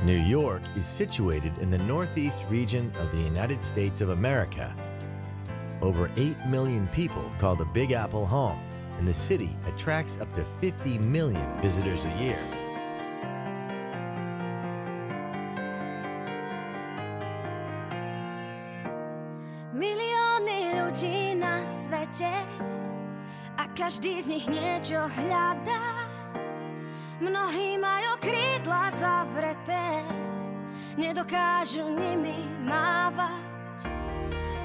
New York is situated in the northeast region of the United States of America. Over 8 million people call the Big Apple home, and the city attracts up to 50 million visitors a year. Milióny ľudí na svete a každý z nich niečo hľadá. Mnohí majú krídla zavreté, nedokážu nimi mávať.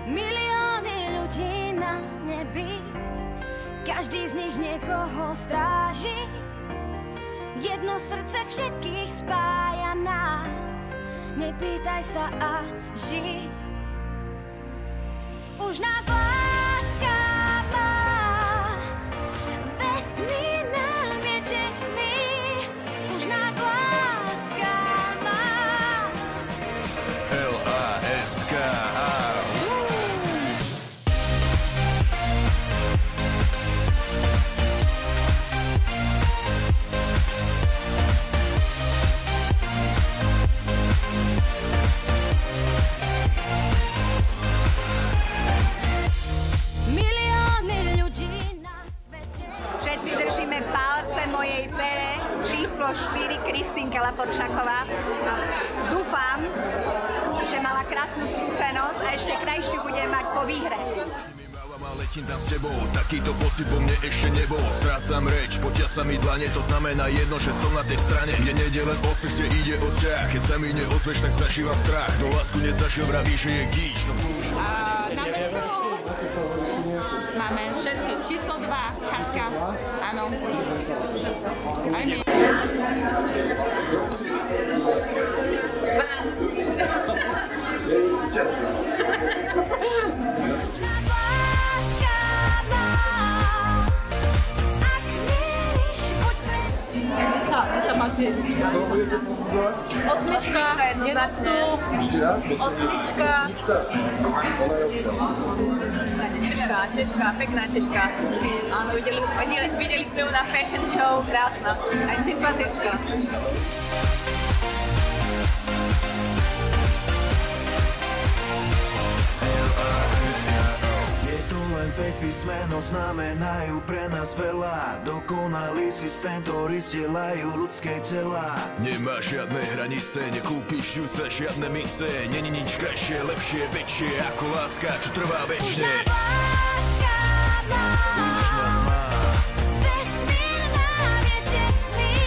Milióny ľudí na nebi, každý z nich niekoho stráži. Jedno srdce všetkých spája nás, nepýtaj sa a žij. Už nás láska má, vesmír nám je tesný. Už nás láska má. L-A-S-K-A. Palce mojej dcere, číslo 4, Kristýnka Laporšaková. Dúfam, že mala krásnu skúsenosť a ešte krajšiu bude mať po výhre. Letím tam s tebou, takýto pocit vo mne ešte nebol. Strácam reč, potia sa mi dlane, to znamená jedno, že som na tej strane, kde nejde len o sex, kde ide o vzťah. Keď sa mi neozveš, tak zažívam strach. No lásku nezažil, vraví, že je gíč. Na Peťu máme všetci číslo 2, Katka. Áno. Aj my. To sa páči jednička. Osmička, jednotku. Osmička. Češka, pekná Češka. Áno, videli sme ju na fashion show, krásna. Aj sympatička. Len 5 písmenov znamenajú pre nás veľa. Dokonalý systém, ktorý stielajú ľudské tela. Nemá žiadne hranice, nekúpiš ju za žiadne mince. Není nič krajšie, lepšie, väčšie ako láska, čo trvá večne. Už nás láska má. Už nás má. Vesmír nám je tesný.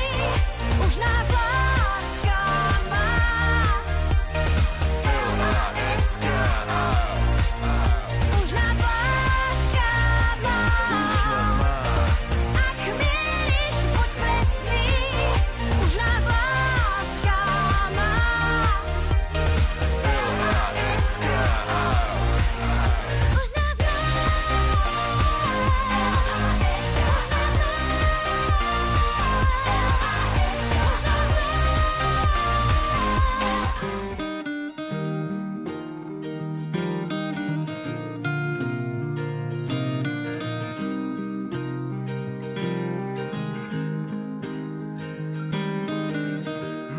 Už nás láska má. L-A-S-K-A. Už nás láska má. Už nás má. Ak mieríš, buď presný. Už nás láska má. L-A-S-K-A. Už nás má.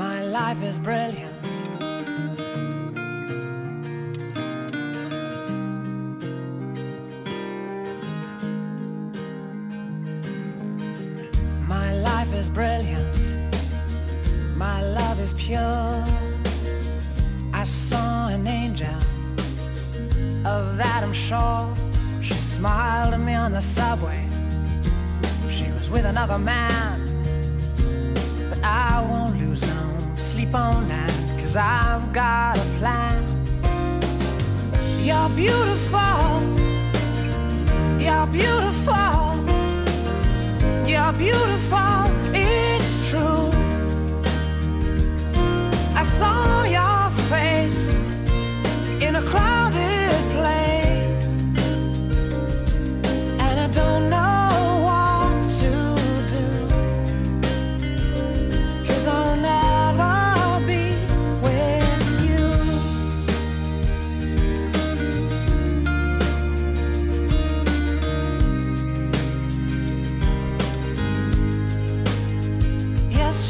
My life is brilliant. My life is brilliant. My love is pure. I saw an angel, of that I'm sure. She smiled at me on the subway. She was with another man, but I won't lose no sleep on that, 'cause I've got a plan. You're beautiful. You're beautiful. You're beautiful. It's true. I saw your face in a crowded place, and I don't know what to do, 'cause I'll never be with you. Yes,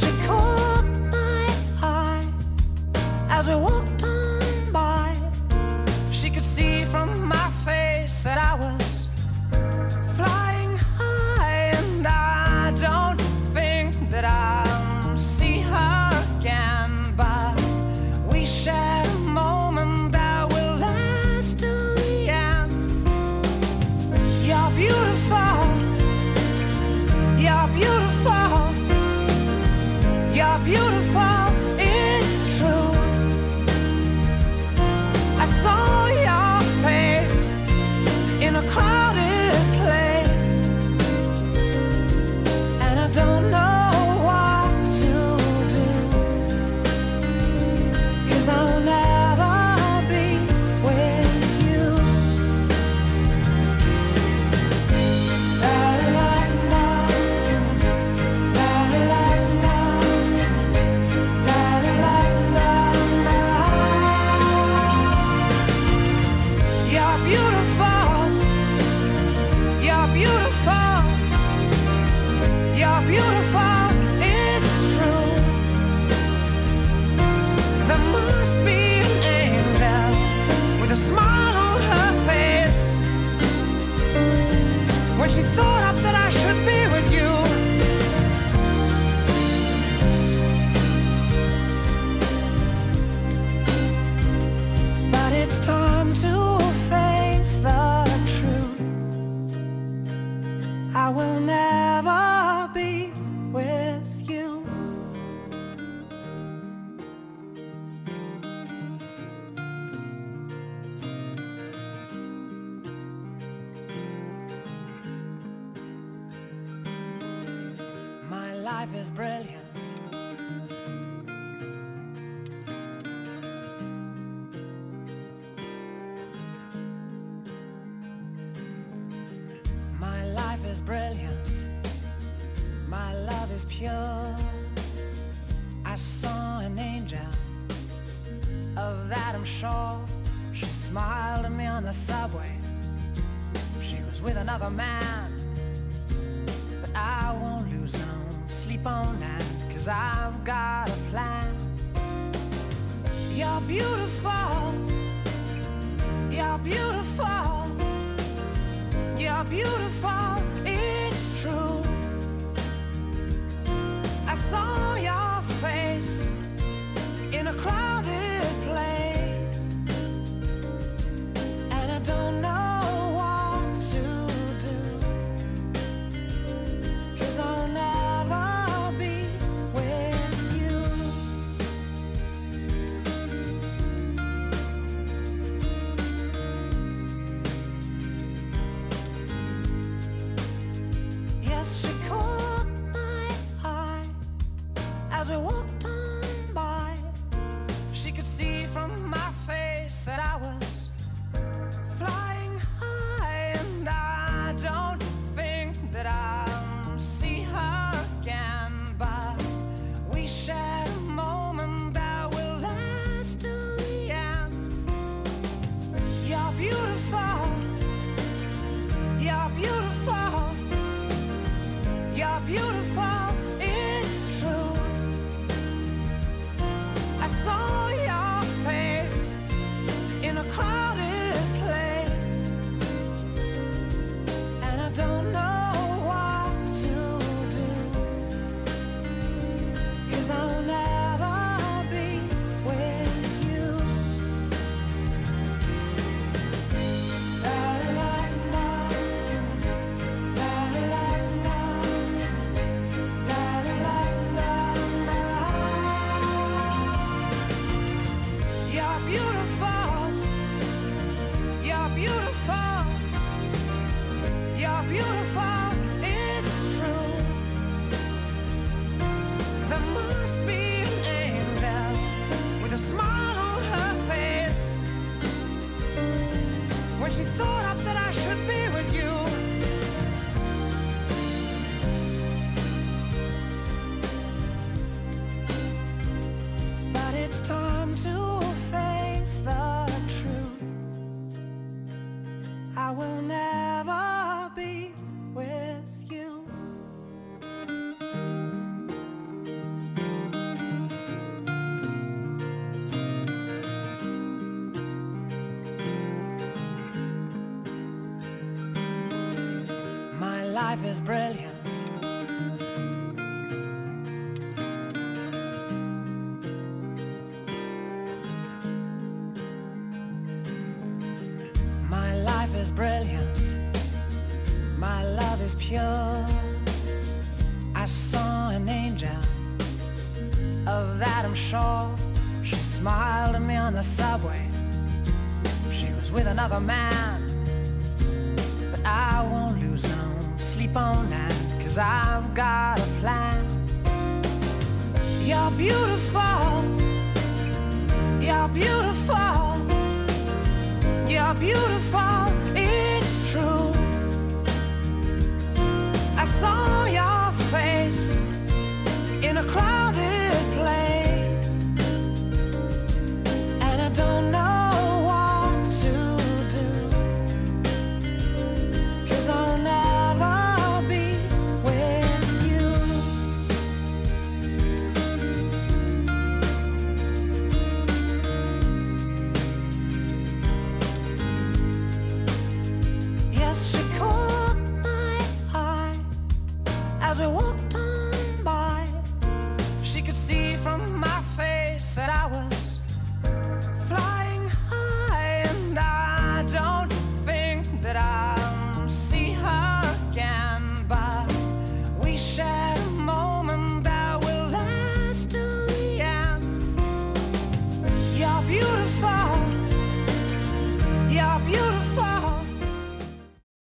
she thought up that I should be with you. But it's time to face the truth. I will never be with you. My life is brilliant. My life is brilliant. My love is pure. I saw an angel, of that I'm sure. She smiled at me on the subway. She was with another man. But I won't lose no sleep on that, 'cause I've got a plan. You're beautiful. You're beautiful. You're beautiful, it's true. I saw your face in a crowded place, and I don't know what to do, 'cause I'll never be with you. Yes, she caught my eye as we walked on by. She could see from my face that I was flying high, and I don't think that I'll see her again. But we shared a moment that will last till the end. You're beautiful. You're beautiful. You're beautiful, it's true. I saw your face in a crowded place, and I don't know what to do, 'cause I'll never be with you. La la la, la la la. You're beautiful. You're beautiful. You're beautiful. It's true. There must be an angel with a smile on her face when she thought up that I should be with you. But it's time to face the truth. I will never be with you. My life is brilliant. My life is brilliant. My love is pure. I saw an angel, of that I'm sure. She smiled at me on the subway. She was with another man. But I won't lose no sleep on that, 'cause I've got a plan. You're beautiful. You're beautiful. You're beautiful.